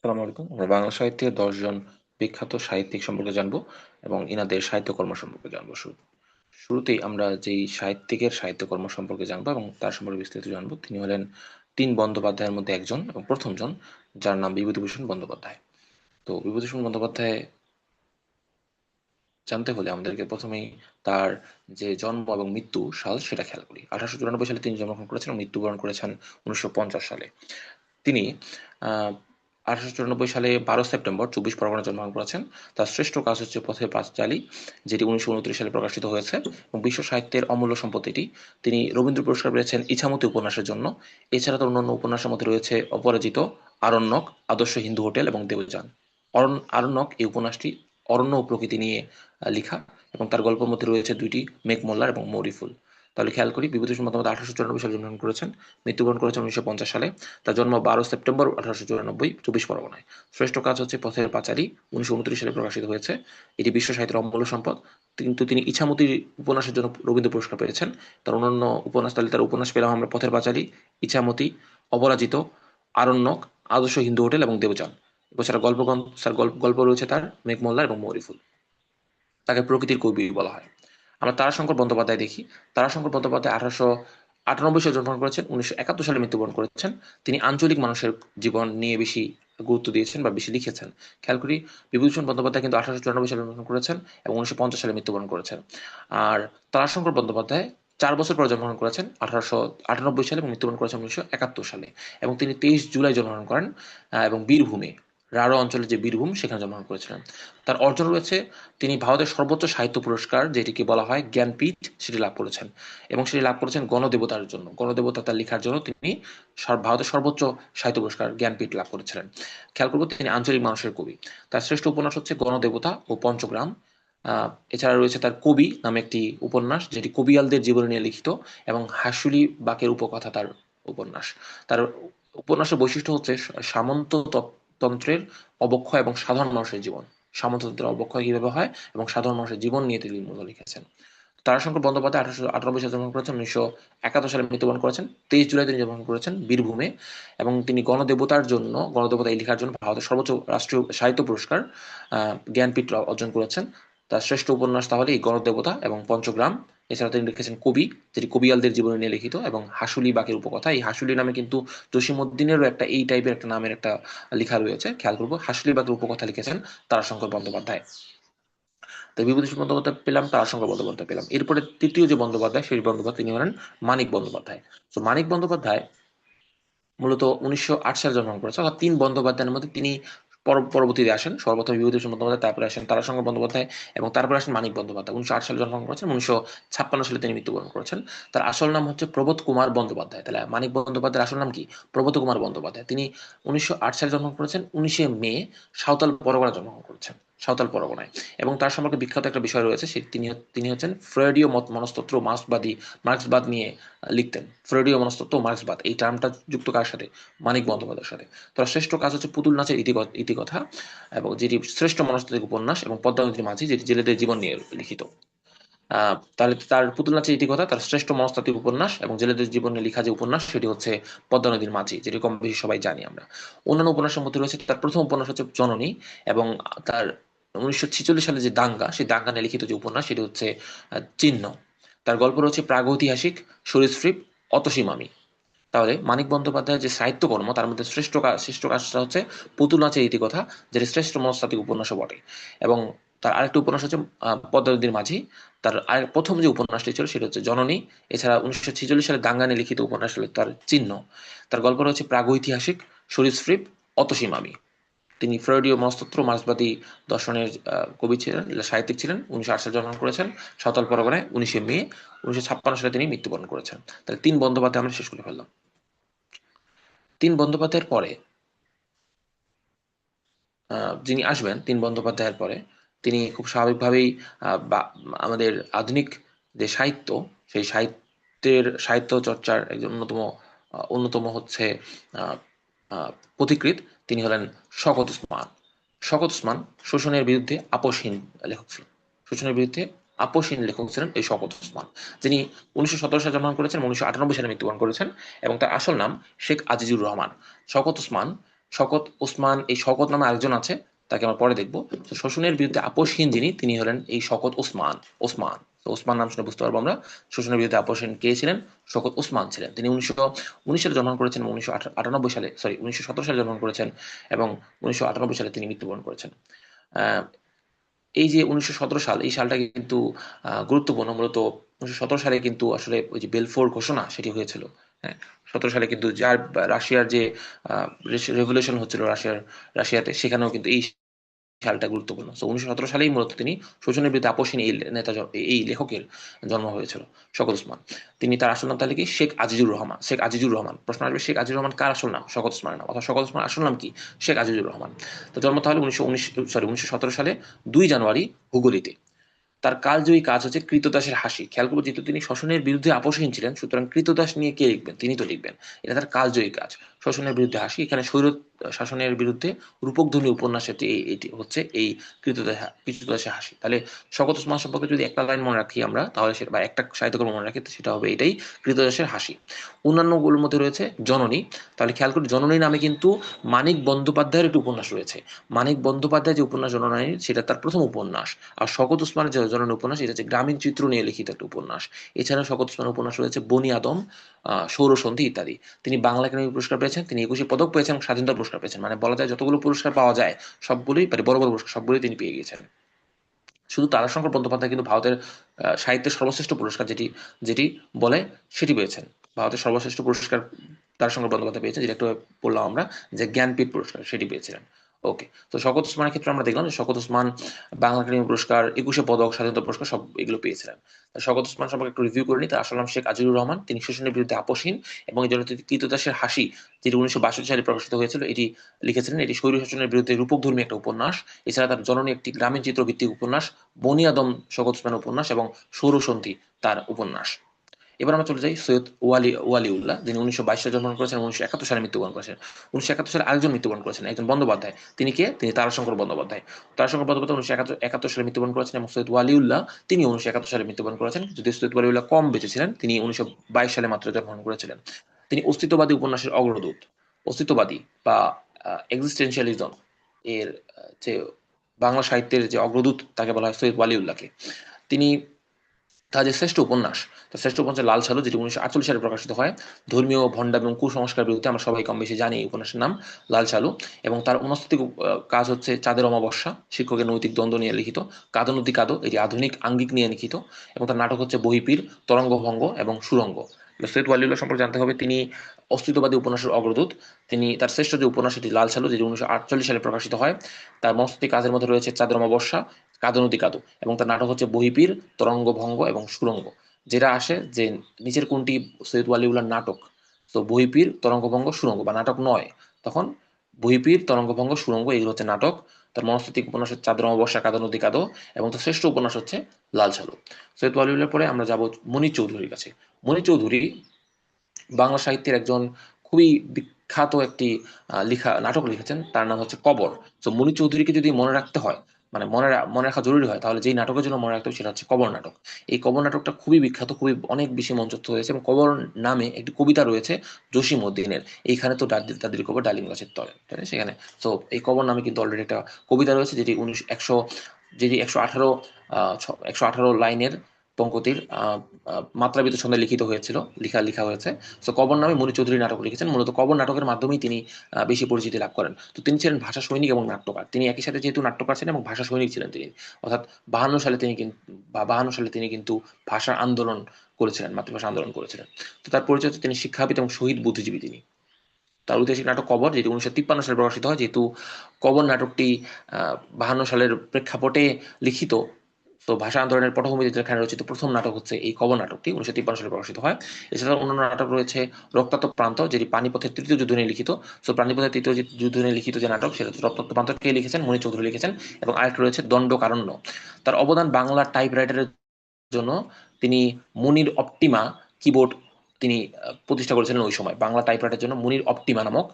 আসসালামু আলাইকুম। আমরা বাংলা সাহিত্যের ১০ জন বিখ্যাত সাহিত্যিক সম্পর্কে জানবো এবং ইনাদের সাহিত্যকর্ম সম্পর্কে জানবো। শুরুতেই আমরা যেই সাহিত্যিকের সাহিত্যকর্ম সম্পর্কে জানবো এবং তার সম্পর্কে বিস্তারিত জানবো, তিনি হলেন তিন বন্দ্যোপাধ্যায়ের মধ্যে একজন এবং প্রথম জন, যার নাম বিভূতিভূষণ বন্দ্যোপাধ্যায়। তো বিভূতিভূষণ বন্দ্যোপাধ্যায় জানতে হলে আমাদেরকে প্রথমেই তার যে জন্ম এবং মৃত্যু সাল সেটা খেয়াল করি। ১৮৯৪ সালে তিনি জন্মগ্রহণ করেছেন এবং মৃত্যুবরণ করেছেন ১৯৫০ সালে। তিনি ১৮৯৪ সালে ১২ সেপ্টেম্বর ২৪ পরগনায় জন্মগ্রহণ করেছেন। তার শ্রেষ্ঠ কাজ হচ্ছে পথের পাঁচালী, যেটি ১৯২৯ সালে প্রকাশিত হয়েছে এবং বিশ্ব সাহিত্যের অমূল্য সম্পত্তিটি। তিনি রবীন্দ্র পুরস্কার পেয়েছেন ইছামতি উপন্যাসের জন্য। এছাড়া তার অন্যান্য উপন্যাসের মধ্যে রয়েছে অপরাজিত, আরণ্যক, আদর্শ হিন্দু হোটেল এবং দেবযান। আরণ্যক এই উপন্যাসটি অরণ্য ও প্রকৃতি নিয়ে লিখা এবং তার গল্পের মধ্যে রয়েছে দুইটি, মেঘমল্লার এবং মৌরিফুল। তাহলে খেয়াল করি, বিভূতিভূষণ বন্দ্যোপাধ্যায় ১৮৯৪ সালে জন্মগ্রহণ করেছেন, মৃত্যুবরণ করেছেন ১৯৫০ সালে। তার জন্ম ১২ সেপ্টেম্বর ১৮৯৪, ২৪ পরগনায়। শ্রেষ্ঠ কাজ হচ্ছে পথের পাঁচালী, ১৯২৯ সালে প্রকাশিত হয়েছে। এটি বিশ্ব সাহিত্যের অমূল্য সম্পদ। কিন্তু তিনি ইছামতি উপন্যাসের জন্য রবীন্দ্র পুরস্কার পেয়েছেন। তার অন্যান্য উপন্যাস, তাহলে তার উপন্যাস পেলাম আমরা পথের পাঁচালী, ইছামতি, অপরাজিত, আরণ্যক, আদর্শ হিন্দু হোটেল এবং দেবযান। এছাড়া গল্প রয়েছে তার মেঘমল্লা এবং মৌরিফুল। তাকে প্রকৃতির কবি বলা হয়। আমরা তারাশঙ্কর বন্দ্যোপাধ্যায় দেখি। তারাশঙ্কর বন্দ্যোপাধ্যায় ১৮৯৮ সালে জন্মগ্রহণ করেছেন, ১৯৭১ সালে মৃত্যুবরণ করেছেন। তিনি আঞ্চলিক মানুষের জীবন নিয়ে বেশি গুরুত্ব দিয়েছেন বা বেশি লিখেছেন। খেয়াল করি, বিভূতিভূষণ বন্দ্যোপাধ্যায় কিন্তু ১৮৯৪ সালে জন্মগ্রহণ করেছেন এবং ১৯৫০ সালে মৃত্যুবরণ করেছেন। আর তারাশঙ্কর বন্দ্যোপাধ্যায় ৪ বছর পর জন্মগ্রহণ করেছেন ১৮৯৮ সালে এবং মৃত্যুবরণ করেছেন ১৯৭১ সালে। এবং তিনি ২৩ জুলাই জন্মগ্রহণ করেন এবং বীরভূমে, রাঢ় অঞ্চলের যে বীরভূম, সেখানে জন্মগ্রহণ করেছিলেন। তার অর্জন রয়েছে, তিনি ভারতের সর্বোচ্চ সাহিত্য পুরস্কার, যেটিকে বলা হয় জ্ঞানপীঠ, সেটি লাভ করেছেন। এবং সেটি লাভ করেছেন গণদেবতার জন্য। গণদেবতা তার লেখার জন্য তিনি ভারতের সর্বোচ্চ সাহিত্য পুরস্কার জ্ঞানপীঠ লাভ করেছিলেন। খেয়াল করবো, তিনি আঞ্চলিক মানুষের কবি। তার শ্রেষ্ঠ উপন্যাস হচ্ছে গণদেবতা ও পঞ্চগ্রাম। এছাড়া রয়েছে তার কবি নামে একটি উপন্যাস, যেটি কবিয়ালদের জীবনী নিয়ে লিখিত, এবং হাসুলি বাকের উপকথা তার উপন্যাস। তার উপন্যাসের বৈশিষ্ট্য হচ্ছে সামন্ত তন্ত্রের অবক্ষয় এবং সাধারণ মানুষের জীবন। সামন্ততন্ত্রের অবক্ষয় কিভাবে হয় এবং সাধারণ মানুষের জীবন নিয়ে তিনি মূলত লিখেছেন। তারাশঙ্কর বন্দ্যোপাধ্যায় ১৮৯৮ সালে জন্মগ্রহণ করেছেন, ১৯৭১ সালে মৃত্যুবরণ করেছেন। ২৩ জুলাই তিনি জন্মগ্রহণ করেছেন বীরভূমে। এবং তিনি গণদেবতা এই লেখার জন্য ভারতের সর্বোচ্চ রাষ্ট্রীয় সাহিত্য পুরস্কার জ্ঞানপীঠ অর্জন করেছেন। তার শ্রেষ্ঠ উপন্যাস তাহলে এই গণদেবতা এবং পঞ্চগ্রাম। এছাড়া তিনি লিখেছেন কবি, যেটি কবিয়ালদের জীবনী নিয়ে লিখিত, এবং হাসুলি বাকের উপকথা। এই হাসুলি নামে কিন্তু জসীমউদ্দিনেরও একটা এই টাইপের একটা নামের একটা লেখা রয়েছে। খেয়াল করবো, হাসুলি বাকের উপকথা লিখেছেন তারাশঙ্কর বন্দ্যোপাধ্যায়। তো বিভূতিভূষণ বন্দ্যোপাধ্যায় পেলাম, তারাশঙ্কর বন্দ্যোপাধ্যায় পেলাম। এরপরে তৃতীয় যে বন্দ্যোপাধ্যায়, সেই বন্দ্যোপাধ্যায় তিনি হলেন মানিক বন্দ্যোপাধ্যায়। তো মানিক বন্দ্যোপাধ্যায় মূলত ১৯০৮ সালে জন্মগ্রহণ করেছেন, অর্থাৎ তিন বন্দ্যোপাধ্যায়ের মধ্যে তিনি পরবর্তীতে আসেন। সর্বপ্রথম বিভূতিভূষণ বন্দ্যোপাধ্যায়, তারপরে আসেন তারাশঙ্কর বন্দ্যোপাধ্যায় এবং তারপরে আসেন মানিক বন্দ্যোপাধ্যায়। ১৯০৮ সালে জন্মগ্রহণ করেছেন, ১৯৫৬ সালে তিনি মৃত্যুবরণ করেছেন। তার আসল নাম হচ্ছে প্রবোধ কুমার বন্দ্যোপাধ্যায়। তাহলে মানিক বন্দ্যোপাধ্যায়ের আসল নাম কি? প্রবোধ কুমার বন্দ্যোপাধ্যায়। তিনি ১৯০৮ সালে জন্মগ্রহণ করেছেন, ১৯শে মে সাঁওতাল পরগনায় জন্মগ্রহণ করেছেন, সাঁওতাল পরগনায়। এবং তার সম্পর্কে বিখ্যাত একটা বিষয় রয়েছে, তিনি হচ্ছেন ফ্রয়েডীয় মনস্তত্ত্ব ও মার্ক্সবাদ নিয়ে লিখতেন। ফ্রয়েডীয় মনস্তত্ত্ব ও মার্ক্সবাদ, এই টার্মটা যুক্ত কার সাথে? মানিক বন্দ্যোপাধ্যায়ের সাথে। তার শ্রেষ্ঠ কাজ হচ্ছে পুতুল নাচের ইতিকথা, এবং যেটি শ্রেষ্ঠ মনস্তাত্ত্বিক উপন্যাস, এবং পদ্মা নদীর মাঝি, যেটি জেলেদের জীবন নিয়ে লিখিত। তাহলে তার পুতুল নাচের ইতিকথা তার শ্রেষ্ঠ মনস্তাত্ত্বিক উপন্যাস, এবং জেলেদের জীবন নিয়ে লেখা যে উপন্যাস, সেটি হচ্ছে পদ্মা নদীর মাঝি, যেটি কম বেশি সবাই জানি আমরা। অন্যান্য উপন্যাসের মধ্যে রয়েছে, তার প্রথম উপন্যাস হচ্ছে জননী, এবং তার ১৯৪৬ সালে যে দাঙ্গা, সেই দাঙ্গা নিয়ে লিখিত যে উপন্যাস, সেটি হচ্ছে চিহ্ন। তার গল্প রয়েছে প্রাগৈতিহাসিক, সরীসৃপ, অতসী মামি। তাহলে মানিক বন্দ্যোপাধ্যায়ের যে সাহিত্যকর্ম, তার মধ্যে শ্রেষ্ঠ কাজটা হচ্ছে পুতুল নাচের ইতিকথা, যেটি শ্রেষ্ঠ মনস্তাত্ত্বিক উপন্যাসও বটে। এবং তার আরেকটি উপন্যাস হচ্ছে পদ্মা নদীর মাঝি। তার প্রথম যে উপন্যাসটি ছিল সেটা হচ্ছে জননী। এছাড়া ১৯৪৬ সালে দাঙ্গা নিয়ে লিখিত উপন্যাস হল তার চিহ্ন। তার গল্প রয়েছে প্রাগৈতিহাসিক, সরীসৃপ, অতসী মামি। তিনি ফ্রয়েডীয় মনস্তত্ত্ব ও মার্ক্সবাদী দর্শনের কবি ছিলেন, সাহিত্যিক ছিলেন। ১৯০৮ সালে জন্মগ্রহণ করেছেন সাঁওতাল পরগনায় ১৯শে মে। ১৯৫৬ সালে তিনি মৃত্যুবরণ করেছেন। তাহলে তিন বন্দ্যোপাধ্যায় আমরা শেষ করে ফেললাম। তিন বন্দ্যোপাধ্যায়ের পরে যিনি আসবেন, তিন বন্দ্যোপাধ্যায়ের পরে তিনি খুব স্বাভাবিকভাবেই আমাদের আধুনিক যে সাহিত্য, সেই সাহিত্য চর্চার একজন অন্যতম হচ্ছে আহ, আহ, পথিকৃৎ। তিনি হলেন শওকত ওসমান। শওকত ওসমান শোষণের বিরুদ্ধে আপোষহীন লেখক ছিলেন। শোষণের বিরুদ্ধে আপোষহীন লেখক ছিলেন এই শওকত ওসমান, যিনি ১৯১৭ সালে জন্মগ্রহণ করেছেন, ১৯৯৮ সালে মৃত্যুবরণ করেছেন। এবং তার আসল নাম শেখ আজিজুর রহমান। শওকত ওসমান শওকত ওসমান, এই শওকত নামে আরেকজন আছে, তাকে আমরা পরে দেখবো। তো শোষণের বিরুদ্ধে আপোষহীন যিনি, তিনি হলেন এই শওকত ওসমান। ওসমান, তো ওসমান নাম শুনে বুঝতে পারবো আমরা শোষণের বিরুদ্ধে আপোষহীন কে ছিলেন। শওকত ওসমান ছিলেন। তিনি 1919 সালে জন্মগ্রহণ করেছেন, 1998 সালে, সরি 1917 সালে জন্মগ্রহণ করেছেন এবং 1998 সালে তিনি মৃত্যুবরণ করেছেন। আহ, এই যে 1917 সাল, এই সালটা কিন্তু গুরুত্বপূর্ণ। মূলত 1917 সালে কিন্তু আসলে ওই যে বেলফোর ঘোষণা সেটি হয়েছিল। হ্যাঁ, 17 সালে কিন্তু যার রাশিয়ার যে রেভলিউশন হচ্ছিল রাশিয়াতে, সেখানেও কিন্তু এই সালটা গুরুত্বপূর্ণ। তো 1917 সালেই মূলত তিনি শোষণের বিরুদ্ধে আপোষহীন এই লেখকের জন্ম হয়েছিল, শওকত ওসমান। তিনি, তার আসল নাম তাহলে কি? শেখ আজিজুর রহমান। শেখ আজিজুর রহমান। প্রশ্ন আসবে, শেখ আজিজুর রহমান কার আসল নাম? শওকত ওসমানের নাম। অর্থাৎ শওকত ওসমানের আসল নাম কি? শেখ আজিজুর রহমান। তো জন্ম তাহলে 1917 সালে 2 জানুয়ারি হুগলিতে। তার কালজয়ী কাজ হচ্ছে কৃতদাসের হাসি। খেয়াল করবো, যেহেতু তিনি শোষণের বিরুদ্ধে আপোষহীন ছিলেন, সুতরাং কৃতদাস নিয়ে কে লিখবেন? তিনি তো লিখবেন। এটা তার কালজয়ী কাজ, শোষণের বিরুদ্ধে হাসি। এখানে স্বৈর শাসনের বিরুদ্ধে রূপকধ্বনি উপন্যাস এটি হচ্ছে এই কৃতদাসের হাসি। তাহলে শওকত ওসমান সম্পর্কে যদি একটা লাইন মনে রাখি আমরা, তাহলে সেটা, বা একটা সাহিত্যকর্ম মনে রাখি, সেটা হবে এটাই, কৃতদাসের হাসি। অন্যান্য গুলোর মধ্যে রয়েছে জননী। তাহলে খেয়াল করি, জননী নামে কিন্তু মানিক বন্দ্যোপাধ্যায়ের একটি উপন্যাস রয়েছে। মানিক বন্দ্যোপাধ্যায় যে উপন্যাস জননী, সেটা তার প্রথম উপন্যাস। আর শওকত ওসমানের যে জননী উপন্যাস, এটা হচ্ছে গ্রামীণ চিত্র নিয়ে লিখিত একটা উপন্যাস। এছাড়া শওকত ওসমানের উপন্যাস রয়েছে বনি আদম, সৌরসন্ধি ইত্যাদি। তিনি বাংলা একাডেমি পুরস্কার পেয়েছেন, তিনি 21 পদক পেয়েছেন এবং স্বাধীনতা পুরস্কার পেয়েছেন। মানে বলা যায় যতগুলো পুরস্কার পাওয়া যায় সবগুলোই, মানে বড় বড় পুরস্কার সবগুলোই তিনি পেয়ে গিয়েছেন। শুধু তারাশঙ্কর বন্দ্যোপাধ্যায় কিন্তু ভারতের সাহিত্যের সর্বশ্রেষ্ঠ পুরস্কার যেটি যেটি বলে সেটি পেয়েছেন। ভারতের সর্বশ্রেষ্ঠ পুরস্কার তারাশঙ্কর বন্দ্যোপাধ্যায় পেয়েছেন, যেটা একটু বললাম আমরা, যে জ্ঞানপীঠ পুরস্কার, সেটি পেয়েছিলেন। ওকে, তো শওকত ওসমানের ক্ষেত্রে আমরা দেখলাম যে শওকত ওসমান বাংলা একাডেমি পুরস্কার, 21 পদক, স্বাধীনতা পুরস্কার সব এগুলো পেয়েছিলেন। শওকত ওসমান সম্পর্কে একটু রিভিউ করে নিই। তার আসল নাম শেখ আজিজুর রহমান। তিনি শোষণের বিরুদ্ধে আপোষহীন এবং এই জন্য কৃতদাসের হাসি, যেটি 1962 সালে প্রকাশিত হয়েছিল, এটি লিখেছিলেন। এটি স্বৈর শাসনের বিরুদ্ধে রূপকধর্মী একটা উপন্যাস। এছাড়া তার জননী একটি গ্রামীণ চিত্র ভিত্তিক উপন্যাস, বনি আদম শওকত ওসমানের উপন্যাস এবং সৌরসন্ধি তার উপন্যাস। এবার আমরা চলে যাই সৈয়দ ওয়ালিউল্লাহ, যিনি 1922 সালে জন্মগ্রহণ করেছেন, 1971 সালে মৃত্যুবরণ করেছেন। 1971 সালে আরেকজন মৃত্যুবরণ করেছেন, একজন বন্দ্যোপাধ্যায়। তিনি কে? তিনি তারাশঙ্কর বন্দ্যোপাধ্যায়। তারাশঙ্কর বন্দ্যোপাধ্যায় 1971 সালে মৃত্যুবরণ করেছেন এবং সৈয়দ ওয়ালিউল্লাহ তিনি 1971 সালে মৃত্যুবরণ করেছেন। যদি সৈয়দ ওয়ালিউল্লাহ কম বেঁচে ছিলেন, তিনি 1922 সালে মাত্র জন্মগ্রহণ করেছিলেন। তিনি অস্তিত্ববাদী উপন্যাসের অগ্রদূত। অস্তিত্ববাদী বা এক্সিস্টেন্সিয়ালিজম এর যে বাংলা সাহিত্যের যে অগ্রদূত, তাকে বলা হয় সৈয়দ ওয়ালিউল্লাহকে। তিনি, তার যে শ্রেষ্ঠ উপন্যাস, তার শ্রেষ্ঠ উপন্যাস লাল সালু, যেটি 1948 সালে প্রকাশিত হয়। ধর্মীয় ভণ্ডামি এবং কুসংস্কার বিরুদ্ধে, আমরা সবাই কম বেশি জানি এই উপন্যাসের নাম লাল সালু। এবং তার মনস্তাত্ত্বিক কাজ হচ্ছে চাঁদের অমাবস্যা, শিক্ষকের নৈতিক দ্বন্দ্ব নিয়ে লিখিত। কাদো নদী কাদো, এটি আধুনিক আঙ্গিক নিয়ে লিখিত। এবং তার নাটক হচ্ছে বহিপীর, তরঙ্গভঙ্গ এবং সুরঙ্গ। সৈয়দ ওয়ালিউল্লাহ সম্পর্কে জানতে হবে, তিনি অস্তিত্ববাদী উপন্যাসের অগ্রদূত। তিনি, তার শ্রেষ্ঠ যে উপন্যাস এটি লাল সালু, যেটি 1948 সালে প্রকাশিত হয়। তার মনস্তাত্ত্বিক কাজের মধ্যে রয়েছে চাঁদের অমাবস্যা, কাদো নদী কাদো, এবং তার নাটক হচ্ছে বহিপীর, তরঙ্গভঙ্গ এবং সুরঙ্গ। যেটা আসে যে নিচের কোনটি সৈয়দ ওয়ালিউল্লাহর নাটক? তো বহিপীর, তরঙ্গভঙ্গ, সুরঙ্গ, বা নাটক নয়, তখন বহিপীর, তরঙ্গভঙ্গ, সুরঙ্গ, এগুলো হচ্ছে নাটক। তার মনস্তাত্ত্বিক উপন্যাস হচ্ছে চাঁদের অমাবস্যা, কাদো নদী কাদো, এবং তার শ্রেষ্ঠ উপন্যাস হচ্ছে লাল সালু। সৈয়দ ওয়ালিউল্লাহর পরে আমরা যাব মনির চৌধুরীর কাছে। মনির চৌধুরী বাংলা সাহিত্যের একজন খুবই বিখ্যাত একটি লিখা নাটক লিখেছেন, তার নাম হচ্ছে কবর। তো মনির চৌধুরীকে যদি মনে রাখতে হয়, মানে মনে রাখা জরুরি হয়, তাহলে যেই নাটকের জন্য মনে রাখতে হবে সেটা হচ্ছে কবর নাটক। এই কবর নাটকটা খুবই বিখ্যাত, খুবই অনেক বেশি মঞ্চস্থ হয়েছে, এবং কবর নামে একটি কবিতা রয়েছে জসিম উদ্দিনের, এইখানে তো দাদির কবর ডালিম গাছের তলে, তাই না? সেখানে, তো এই কবর নামে কিন্তু অলরেডি একটা কবিতা রয়েছে, যেটি 118 লাইনের পঙ্কতির মাত্রাবৃত ছন্দে লিখিত হয়েছিল, লেখা হয়েছে। তো কবর নামে মনির চৌধুরী নাটক লিখেছেন। মূলত কবর নাটকের মাধ্যমেই তিনি বেশি পরিচিতি লাভ করেন। তো তিনি ছিলেন ভাষা সৈনিক এবং নাট্যকার। তিনি একই সাথে যেহেতু নাট্যকার ছিলেন এবং ভাষা সৈনিক ছিলেন তিনি, অর্থাৎ 52 সালে তিনি কিন্তু ভাষা আন্দোলন করেছিলেন, মাতৃভাষা আন্দোলন করেছিলেন। তো তার পরিচয় হচ্ছে তিনি শিক্ষাবিদ এবং শহীদ বুদ্ধিজীবী তিনি। তার ঐতিহাসিক নাটক কবর, যেটি 1953 সালে প্রকাশিত হয়। যেহেতু কবর নাটকটি 52 সালের প্রেক্ষাপটে লিখিত, তো ভাষা আন্দোলনের পটভূমিতে যেখানে রচিত প্রথম নাটক হচ্ছে এই কবর নাটকটি, 1953 সালে প্রকাশিত হয়। এছাড়াও অন্যান্য নাটক রয়েছে রক্তাক্ত প্রান্ত, যেটি পানিপথের তৃতীয় যুদ্ধ নিয়ে লিখিত। তো পানিপথের তৃতীয় যুদ্ধ নিয়ে লিখিত যে নাটক, সেটা রক্তাক্ত প্রান্ত কে লিখেছেন? মনির চৌধুরী লিখেছেন। এবং আরেকটা রয়েছে দণ্ডকারণ্য। তার অবদান বাংলা টাইপরাইটারের জন্য, তিনি মুনির অপটিমা কিবোর্ড তিনি প্রতিষ্ঠা করেছিলেন ওই সময়। বাংলা টাইপরাইটারের জন্য মুনির অপটিমা নামক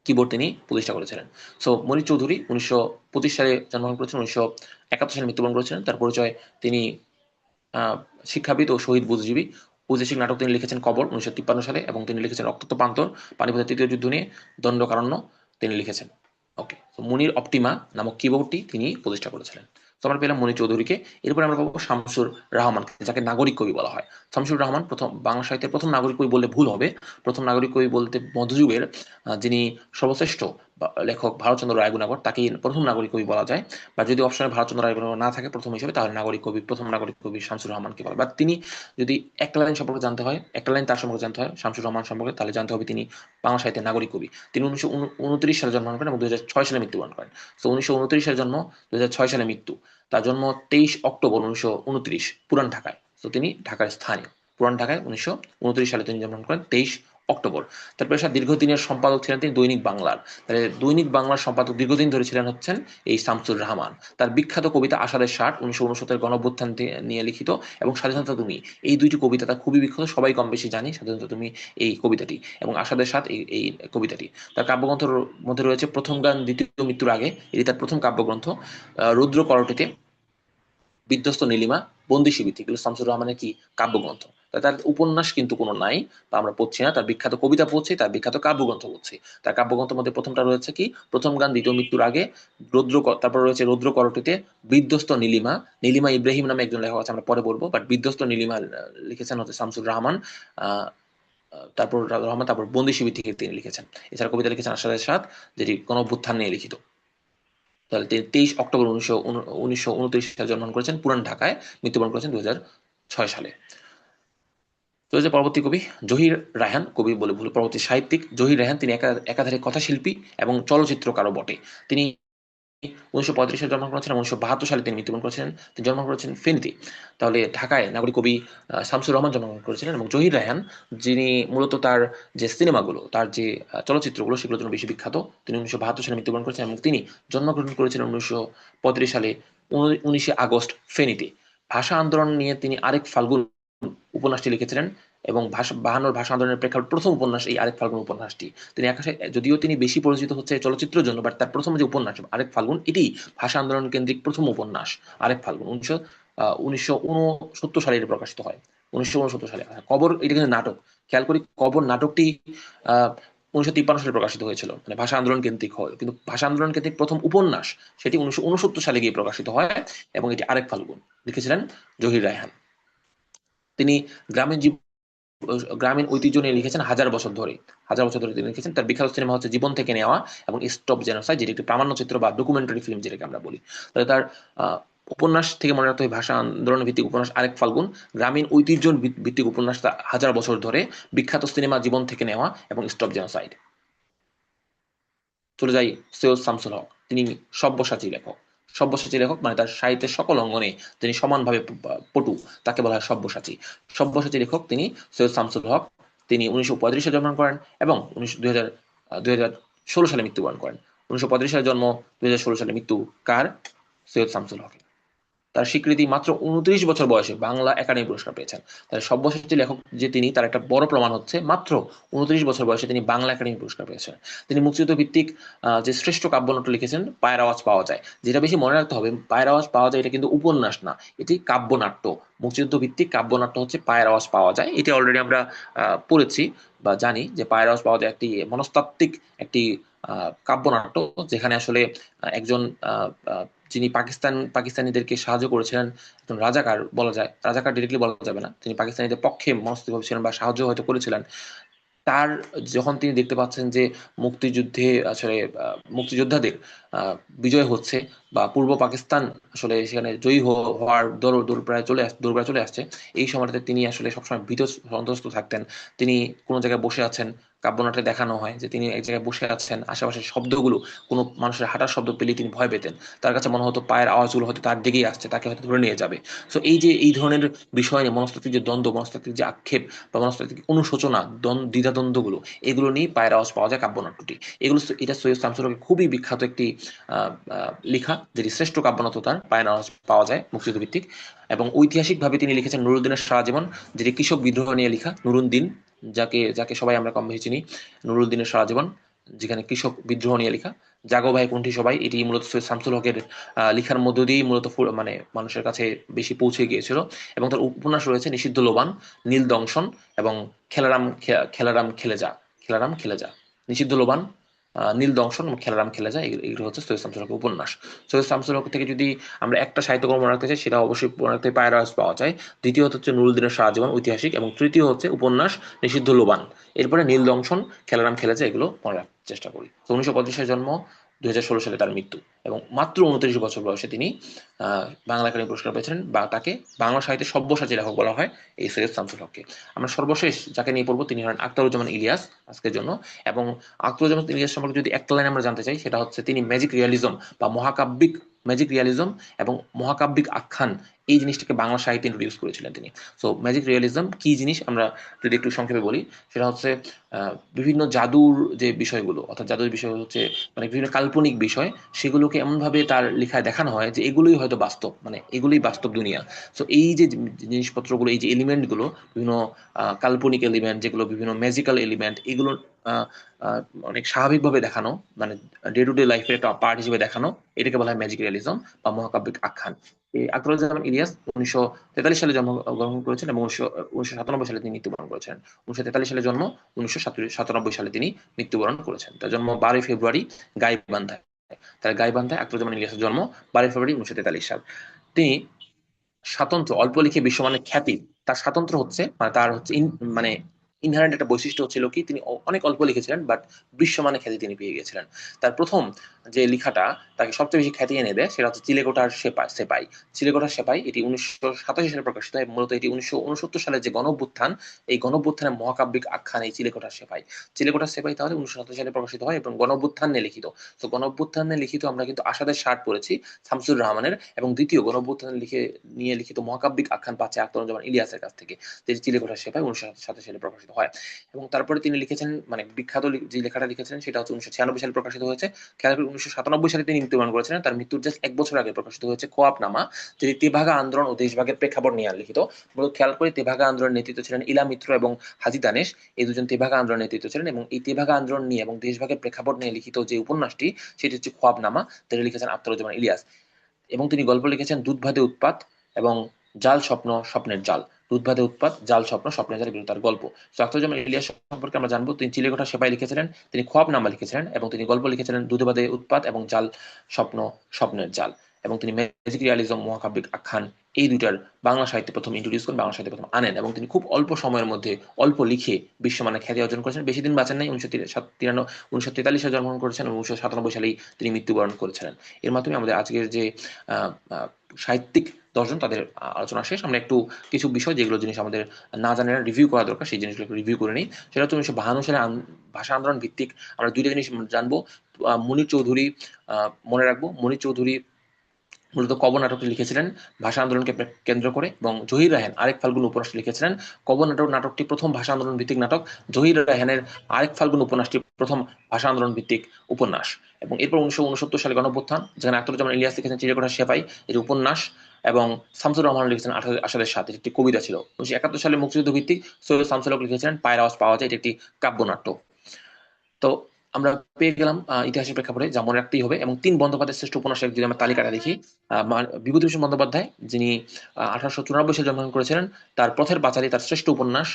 কিবোর্ড তিনি প্রতিষ্ঠা করেছিলেন। সো মনির চৌধুরী 1925 সালে জন্মগ্রহণ করেছেন, 1971 সালে মৃত্যুবরণ করেছিলেন। তার পরিচয়, তিনি শিক্ষাবিদ ও শহীদ বুদ্ধিজীবী। ঐতিহাসিক নাটক তিনি লিখেছেন কবর 1953 সালে, এবং তিনি লিখেছেন রক্তাক্ত প্রান্তর, পানিপথের তৃতীয় যুদ্ধ নিয়ে, দণ্ডকারণ্য তিনি লিখেছেন। ওকে, তো মুনির অপটিমা নামক কিবোর্ডটি তিনি প্রতিষ্ঠা করেছিলেন। তো আমরা পেলাম মনির চৌধুরীকে। এরপরে আমরা পাবো শামসুর রহমানকে, যাকে নাগরিক কবি বলা হয়। শামসুর রহমান প্রথম বাংলা সাহিত্যের প্রথম নাগরিক কবি বললে ভুল হবে। প্রথম নাগরিক কবি বলতে মধ্যযুগের যিনি সর্বশ্রেষ্ঠ লেখক ভারতচন্দ্র রায়গুণাকর, তাকেই প্রথম নাগরিক কবি বলা যায়। বা যদি অপশনে ভারতচন্দ্র রায়গুণাকর না থাকে প্রথম হিসেবে, তাহলে নাগরিক কবি, প্রথম নাগরিক কবি শামসুর রহমানকে বলে। বা তিনি যদি একটা লাইন সম্পর্কে জানতে হয়, একটা লাইন তার সম্পর্কে জানতে হয় শামসুর রহমান সম্পর্কে, তাহলে জানতে হবে তিনি বাংলা সাহিত্যের নাগরিক কবি। তিনি 1929 সালে জন্মগ্রহণ করেন এবং 2006 সালে মৃত্যুবরণ করেন। তো 1929 সালে জন্ম, 2006 সালে মৃত্যু। তার জন্ম 23 অক্টোবর 1929, পুরান ঢাকায়। তো তিনি ঢাকার স্থানীয়, পুরান ঢাকায় 1929 সালে তিনি জন্মগ্রহণ করেন 23 অক্টোবর। তারপরে দীর্ঘদিনের সম্পাদক ছিলেন তিনি দৈনিক বাংলার। তাহলে দৈনিক বাংলার সম্পাদক দীর্ঘদিন ধরে ছিলেন হচ্ছেন এই শামসুর রহমান। তার বিখ্যাত কবিতা আষাঢ়ের ষাট 1969 গণঅভ্যুত্থান নিয়ে লিখিত, এবং স্বাধীনতা তুমি, এই দুইটি কবিতা তার খুবই বিখ্যাত, সবাই কম বেশি জানি স্বাধীনতা তুমি এই কবিতাটি, এবং আষাঢ়ের ষাট এই কবিতাটি। তার কাব্যগ্রন্থের মধ্যে রয়েছে প্রথম গান দ্বিতীয় মৃত্যুর আগে, এটি তার প্রথম কাব্যগ্রন্থ। রুদ্র করটিতে, বিধ্বস্ত নীলিমা, বন্দি শিবির, এগুলো শামসুর রহমানের কি কাব্যগ্রন্থ। তার উপন্যাস কিন্তু কোনো নাই, বা আমরা পড়ছি না। তার বিখ্যাত কবিতা পড়ছি, তার বিখ্যাত কাব্যগ্রন্থ পড়ছি। তার কাব্যগ্রন্থের মধ্যে প্রথমটা রয়েছে কি প্রথম গান দ্বিতীয় মৃত্যুর আগে, রৌদ্র, তারপর রয়েছে রৌদ্র করটিতে, বিধ্বস্ত নীলিমা। নীলিমা ইব্রাহিম নামে একজন লেখক আছে, আমরা পরে বলবো, বাট বিধ্বস্ত নীলিমা লিখেছেন হচ্ছে শামসুর রহমান। আহ তারপর রহমান, তারপর বন্দি শিবির থেকে তিনি লিখেছেন। এছাড়া কবিতা লিখেছেন আষাঢ়ের সাত, যেটি গণঅভ্যুত্থান নিয়ে লিখিত। তাহলে তিনি 23 অক্টোবর 1929 সালে জন্মগ্রহণ করেছেন পুরান ঢাকায়, মৃত্যুবরণ করেছেন 2006 সালে। তো যে পরবর্তী কবি জহির রায়হান, কবি বলে ভুল, পরবর্তী সাহিত্যিক জহির রায়হান। তিনি একাধারে কথাশিল্পী এবং চলচ্চিত্রকারও বটে। তিনি 1935 সালে জন্মগ্রহণ করেছেন, 1972 সালে তিনি মৃত্যুবরণ করেছেন। তিনি জন্মগ্রহণ করেছেন ফেনীতে। তাহলে ঢাকায় নাগরিক কবি শামসুর রহমান জন্মগ্রহণ করেছিলেন, এবং জহির রায়হান যিনি মূলত তার যে সিনেমাগুলো, তার যে চলচ্চিত্রগুলো, সেগুলোর জন্য বেশি বিখ্যাত। তিনি 1972 সালে মৃত্যুবরণ করেছেন, এবং তিনি জন্মগ্রহণ করেছিলেন 1935 সালে 19 আগস্ট ফেনীতে। ভাষা আন্দোলন নিয়ে তিনি আরেক ফাল্গুন উপন্যাসটি লিখেছিলেন, এবং বাহান্নর ভাষা আন্দোলনের প্রেক্ষাপটে প্রথম উপন্যাস এই আরেক ফাল্গুন উপন্যাসটি। তিনি যদিও তিনি বেশি পরিচিত হচ্ছে চলচ্চিত্রের জন্য, বাট তার প্রথম যে উপন্যাস আরেক ফাল্গুন, এটি ভাষা আন্দোলন কেন্দ্রিক প্রথম উপন্যাস। আরেক ফাল্গুন 1969 সালে এটা প্রকাশিত হয়, 1969 সালে। কবর এটা কিন্তু নাটক, খেয়াল করি কবর নাটকটি 1953 সালে প্রকাশিত হয়েছিল, মানে ভাষা আন্দোলন কেন্দ্রিক হয়, কিন্তু ভাষা আন্দোলন কেন্দ্রিক প্রথম উপন্যাস সেটি 1969 সালে গিয়ে প্রকাশিত হয়, এবং এটি আরেক ফাল্গুন, লিখেছিলেন জহির রায়হান। তিনি গ্রামীণ গ্রামীণ ঐতিহ্য নিয়ে লিখেছেন হাজার বছর ধরে। হাজার বছর ধরে তিনি লিখেছেন। তার বিখ্যাত সিনেমা হচ্ছে জীবন থেকে নেওয়া এবং স্টপ জেনোসাইড, যেটি একটি প্রামাণ্যচিত্র বা ডকুমেন্টারি ফিল্ম যেটাকে আমরা বলি। তাহলে তার উপন্যাস থেকে মনে রাখতে হয় ভাষা আন্দোলন ভিত্তিক উপন্যাস আরেক ফাল্গুন, গ্রামীণ ঐতিহ্য ভিত্তিক উপন্যাস হাজার বছর ধরে, বিখ্যাত সিনেমা জীবন থেকে নেওয়া এবং স্টপ জেনোসাইড। চলে যাই সৈয়দ শামসুল হক। তিনি সব্যসাচী লেখক। সব্যসাচী লেখক মানে তার সাহিত্যের সকল অঙ্গনে তিনি সমানভাবে পটু, তাকে বলা হয় সব্যসাচী। সব্যসাচী লেখক তিনি সৈয়দ শামসুল হক। তিনি 1935 সালে জন্মগ্রহণ করেন, এবং 2016 সালে মৃত্যুবরণ করেন। 1935 সালে জন্ম, 2016 সালে মৃত্যু কার? সৈয়দ শামসুল হক। তার স্বীকৃতি মাত্র 29 বছর বয়সে বাংলা একাডেমি পুরস্কার পেয়েছেন। তার সব্যসাচী লেখক যে তিনি, তার একটা বড় প্রমাণ হচ্ছে মাত্র 29 বছর বয়সে তিনি বাংলা একাডেমি পুরস্কার পেয়েছেন। তিনি মুক্তিযুদ্ধ ভিত্তিক যে শ্রেষ্ঠ কাব্যনাট্য লিখেছেন পায়ের আওয়াজ পাওয়া যায়। যেটা বেশি মনে রাখতে হবে, পায়ের আওয়াজ পাওয়া যায় এটা কিন্তু উপন্যাস না, এটি কাব্যনাট্য। মুক্তিযুদ্ধ ভিত্তিক কাব্যনাট্য হচ্ছে পায়ের আওয়াজ পাওয়া যায়। এটি অলরেডি আমরা পড়েছি বা জানি যে পায়ের আওয়াজ পাওয়া যায় একটি মনস্তাত্ত্বিক একটি কাব্যনাট্য, যেখানে আসলে একজন যিনি পাকিস্তানিদেরকে সাহায্য করেছিলেন, একজন রাজাকার বলা যায়, রাজাকার ডিরেক্টলি বলা যাবে না, তিনি পাকিস্তানিদের পক্ষে মনস্তাত্ত্বিকভাবে ছিলেন বা সাহায্য হয়তো করেছিলেন। তার যখন তিনি দেখতে পাচ্ছেন যে মুক্তিযুদ্ধে আসলে মুক্তিযোদ্ধাদের বিজয় হচ্ছে, বা পূর্ব পাকিস্তান আসলে সেখানে জয়ী হওয়ার দৌড় প্রায় চলে আসছে, এই সময়টাতে তিনি আসলে সবসময় ভীত সন্ত্রস্ত থাকতেন। তিনি কোনো জায়গায় বসে আছেন, কাব্যনাটে দেখানো হয় যে তিনি এক জায়গায় বসে আছেন, আশেপাশের শব্দগুলো, কোনো মানুষের হাঁটার শব্দ পেলেই তিনি ভয় পেতেন। তার কাছে মনে হতো পায়ের আওয়াজগুলো হয়তো তার দিকেই আসছে, তাকে হয়তো ধরে নিয়ে যাবে। তো এই যে এই ধরনের বিষয় নিয়ে মনস্তাত্ত্বিক যে দ্বন্দ্ব, মনস্তাত্ত্বিক যে আক্ষেপ বা মনস্তাত্ত্বিক অনুশোচনা, দ্বিধাদ্বন্দ্বগুলো, এগুলো নিয়ে পায়ের আওয়াজ পাওয়া যায় কাব্যনাট্যটি। এটা সৈয়দ শামসুল হকের খুবই বিখ্যাত একটি লেখা, যেটি শ্রেষ্ঠ কাব্যনাট্য, তার পায়ের আওয়াজ পাওয়া যায়, মুক্তিযুদ্ধ ভিত্তিক। এবং ঐতিহাসিকভাবে তিনি লিখেছেন নুরুদ্দিনের সারা জীবন, যেটি কৃষক বিদ্রোহ নিয়ে লেখা। নুরুদ্দিন, যাকে যাকে সবাই আমরা কম বেশি চিনি, নুরুদ্দিনের সারা জীবন, যেখানে কৃষক বিদ্রোহ নিয়ে লেখা। জাগো ভাই কুণ্ঠি সবাই, এটি মূলত সৈয়দ শামসুল হকের লেখার মধ্য দিয়েই মূলত মানে মানুষের কাছে বেশি পৌঁছে গিয়েছিল। এবং তার উপন্যাস রয়েছে নিষিদ্ধ লোবান, নীল দংশন এবং খেলারাম খেলারাম খেলে যা, খেলারাম খেলে যা, নিষিদ্ধ লোবান, নীল দংশন এবং খেলারাম খেলে যা, এগুলো হচ্ছে সৈয়দ শামসুল হকের উপন্যাস। সৈয়দ শামসুল হক থেকে যদি আমরা একটা সাহিত্যকর্ম মনে রাখতে চাই, সেটা অবশ্যই মনে রাখতে পায়রাস পাওয়া যায়। দ্বিতীয়ত হচ্ছে নুরুদ্দিনের শাহজীবন ঐতিহাসিক, এবং তৃতীয় হচ্ছে উপন্যাস নিষিদ্ধ লোবান। এরপরে নীল দংশন, খেলারাম খেলে যা, এগুলো মনে রাখার চেষ্টা করি। তো 1935 সালে জন্ম, 2016 সালে তার মৃত্যু, এবং মাত্র 29 বছর বয়সে তিনি বাংলা একাডেমি পুরস্কার পেয়েছিলেন। বা তাকে বাংলা সাহিত্যের সব্যসাচী লেখক বলা হয় এই সৈয়দ শামসুল হককে। আমরা সর্বশেষ যাকে নিয়ে পড়বো তিনি হলেন আখতারুজ্জামান ইলিয়াস আজকের জন্য। এবং আখতারুজ্জামান ইলিয়াস সম্পর্কে যদি একটা লাইন আমরা জানতে চাই, সেটা হচ্ছে তিনি ম্যাজিক রিয়ালিজম বা মহাকাব্যিক, ম্যাজিক রিয়ালিজম এবং মহাকাব্যিক আখ্যান, এই জিনিসটাকে বাংলা সাহিত্যে ইন্ট্রোডিউস করেছিলেন তিনি। সো ম্যাজিক রিয়ালিজম কি জিনিস আমরা যদি একটু সংক্ষেপে বলি, সেটা হচ্ছে বিভিন্ন জাদুর যে বিষয়গুলো, অর্থাৎ জাদুর বিষয় হচ্ছে মানে বিভিন্ন কাল্পনিক বিষয়, সেগুলোকে এমনভাবে তার লেখায় দেখানো হয় যে এগুলোই হয়তো বাস্তব, মানে এগুলোই বাস্তব দুনিয়া। সো এই যে জিনিসপত্রগুলো, এই যে এলিমেন্টগুলো, বিভিন্ন কাল্পনিক এলিমেন্ট যেগুলো বিভিন্ন ম্যাজিক্যাল এলিমেন্ট, এগুলো আহ, আহ, অনেক স্বাভাবিকভাবে দেখানো, মানে ডে টু ডে লাইফের একটা পার্ট হিসেবে দেখানো, এটাকে বলা হয় ম্যাজিক রিয়ালিজম বা মহাকাব্যিক আখ্যান। এই আকবরুজ্জামান ইলিয়াস 1943 সালে জন্মগ্রহণ করেছেন এবং 1997 সালে তিনি মৃত্যুবরণ করেছেন। 1943 সালে জন্ম, 1997 সালে তিনি মৃত্যুবরণ করেছেন। তার জন্ম 12 ফেব্রুয়ারি গাইবান্ধায়। তার গাইবান্ধায় আকবরুজ্জামান ইলিয়াসের জন্ম 12 ফেব্রুয়ারি 1943 সাল। তিনি স্বাতন্ত্র, অল্প লিখে বিশ্বমানের খ্যাতি। তার স্বাতন্ত্র হচ্ছে মানে তার হচ্ছে মানে ইনহারেন্ট একটা বৈশিষ্ট্য হচ্ছিল কি, তিনি অনেক অল্প লিখেছিলেন বাট বিশ্বমানের খ্যাতি তিনি পেয়ে গেছিলেন। তার প্রথম যে লেখাটা তাকে সবচেয়ে বেশি খ্যাতি এনে দেয়, সেটা হচ্ছে চিলেকোঠার সেপাই। চিলেকোঠার সেপাই, এটি 1987 সালে প্রকাশিত হয়। মূলত এটি 1969 সালের যে গণঅভ্যুত্থান, এই গণঅভ্যুত্থানের মহাকাব্যিক আখ্যান এই চিলেকোঠার সেপাই। চিলেকোঠার সেপাই তাহলে 1987 সালে প্রকাশিত হয় এবং গণঅভ্যুত্থান নিয়ে লিখিত। তো গণঅভ্যুত্থান নিয়ে লিখিত আমরা কিন্তু আসাদের ষাট পড়েছি শামসুর রহমানের, এবং দ্বিতীয় গণঅভ্যুত্থান নিয়ে লিখিত মহাকাব্যিক আখ্যান পাচ্ছে আখতারুজ্জামান ইলিয়াসের কাছ থেকে, যেটি চিলেকোঠার সেপাই 1987 সালে প্রকাশিত হয়। এবং তারপরে তিনি লিখেছেন, মানে বিখ্যাত যে লেখাটা লিখেছিলেন সেটা হচ্ছে 1996 সালে প্রকাশিত হয়েছে। খেয়াল করি 1997 সালে তিনি মৃত্যুবরণ করেছিলেন, তার মৃত্যুর জাস্ট 1 বছর আগে প্রকাশিত হয়েছে খোয়াবনামা, যেটি তেভাগা আন্দোলন ও দেশভাগের প্রেক্ষাপট নিয়ে লিখিত। মূলত খেয়াল করে তেভাগা আন্দোলনের নেতৃত্ব ছিলেন ইলা মিত্র এবং হাজী দানেশ, এই দুজন তেভাগা আন্দোলনের নেতৃত্ব ছিলেন। এবং এই তেভাগা আন্দোলন নিয়ে এবং দেশভাগের প্রেক্ষাপট নিয়ে লিখিত যে উপন্যাসটি, সেটি হচ্ছে খোয়াবনামা, যেটা লিখেছেন আখতারুজ্জামান ইলিয়াস। এবং তিনি গল্প লিখেছেন দুধ ভাতে উৎপাত এবং জাল স্বপ্ন স্বপ্নের জাল। দুধ ভাতে উৎপাত, জাল স্বপ্ন স্বপ্নের জাল, এগুলো তার গল্প। তো আখতারুজ্জামান ইলিয়াস সম্পর্কে আমরা জানবো, তিনি চিলেকোঠা সেপাই লিখেছিলেন, তিনি খোয়াবনামা লিখেছিলেন, এবং তিনি গল্প লিখেছিলেন দুধ ভাতে উৎপাত এবং জাল স্বপ্ন স্বপ্নের জাল। এবং তিনি ম্যাজিক রিয়ালিজম মহাকাব্যিক আখ্যান, এই দুইটার বাংলা সাহিত্যে প্রথম ইন্ট্রোডিউস করেন, বাংলা সাহিত্যে প্রথম আনেন। এবং তিনি খুব অল্প সময়ের মধ্যে অল্প লিখে বিশ্বমানের খ্যাতি অর্জন করেছেন। বেশি দিন বাঁচেন নাই, 1943 সালে জন্মগ্রহণ করেছেন এবং 1997 সালেই তিনি মৃত্যুবরণ করেছিলেন। এর মাধ্যমে আমাদের আজকের যে আহ, আহ, সাহিত্যিক দর্শন, তাদের আলোচনা শেষ। আমরা একটু কিছু বিষয় যেগুলো জিনিস আমাদের না জানা রিভিউ করা দরকার, সেই জিনিসগুলো রিভিউ করে নিই। সেটা হচ্ছে 1952 সালে ভাষা আন্দোলন ভিত্তিক আমরা দুইটা জিনিস জানবো। মুনির চৌধুরী, মনে রাখবো, মুনির চৌধুরী মূলত কবর নাটকটি লিখেছিলেন ভাষা আন্দোলনকে কেন্দ্র করে, এবং জহির রায়হান আরেক ফাল্গুন উপন্যাসটি লিখেছিলেন। কবর নাটকটি প্রথম ভাষা আন্দোলন ভিত্তিক নাটক, জহির রায়হানের আরেক ফাল্গুন উপন্যাসটি প্রথম ভাষা আন্দোলন ভিত্তিক উপন্যাস। এবং এরপর 1969 সালে গণঅভ্যুত্থান, যেখানে আখতারুজ্জামান ইলিয়াস লিখেছেন চিলেকোঠার সেপাই, এটি উপন্যাস, এবং শামসুর রহমান লিখেছেন আসাদের সাথে, একটি কবিতা ছিল। 1971 সালে মুক্তিযুদ্ধ ভিত্তিক সৈয়দ শামসুল হক লিখেছিলেন পায়ের আওয়াজ পাওয়া যায়, এটি একটি কাব্যনাট্য। তো আমরা পেয়ে গেলাম ইতিহাসের প্রেক্ষাপটে যা মনে রাখতেই হবে। এবং 3 বন্দ্যোপাধ্যায়ের শ্রেষ্ঠ উপন্যাসের যদি আমরা তালিকাটা দেখি, বিভূতিভূষণ বন্দ্যোপাধ্যায়, যিনি 1894 সালে জন্মগ্রহণ করেছিলেন, তার পথের পাঁচালী তার শ্রেষ্ঠ উপন্যাস।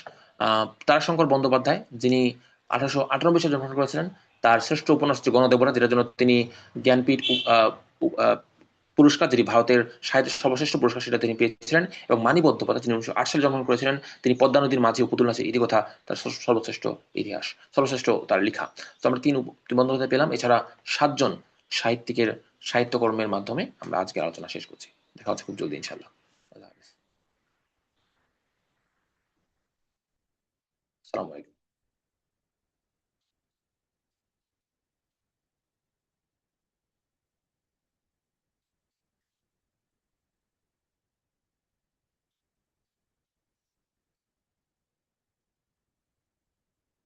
তারাশঙ্কর বন্দ্যোপাধ্যায়, যিনি 1898 সালে জন্মগ্রহণ করেছিলেন, তার শ্রেষ্ঠ উপন্যাস হচ্ছে গণদেবতা, যেটার জন্য তিনি জ্ঞানপীঠ পুরস্কার, যেটি ভারতের সাহিত্যের সর্বশ্রেষ্ঠ পুরস্কার, সেটা তিনি পেয়েছিলেন। এবং মানি বন্দ্যোপাধ্যায়, তিনি 1908 সালে জন্মগ্রহণ করেছিলেন, তিনি পদ্মা নদীর মাঝি ও পুতুল নাচের ইতিকথা তার সর্বশ্রেষ্ঠ ইতিহাস, সর্বশ্রেষ্ঠ তার লেখা। তো আমরা তিন বন্দ্যোপাধ্যায় পেলাম। এছাড়া 7 জন সাহিত্যিকের সাহিত্যকর্মের মাধ্যমে আমরা আজকের আলোচনা শেষ করছি। দেখা হচ্ছে খুব জলদি ইনশাল্লাহ। আল্লাহ হাফিজ। আসসালামু আলাইকুম।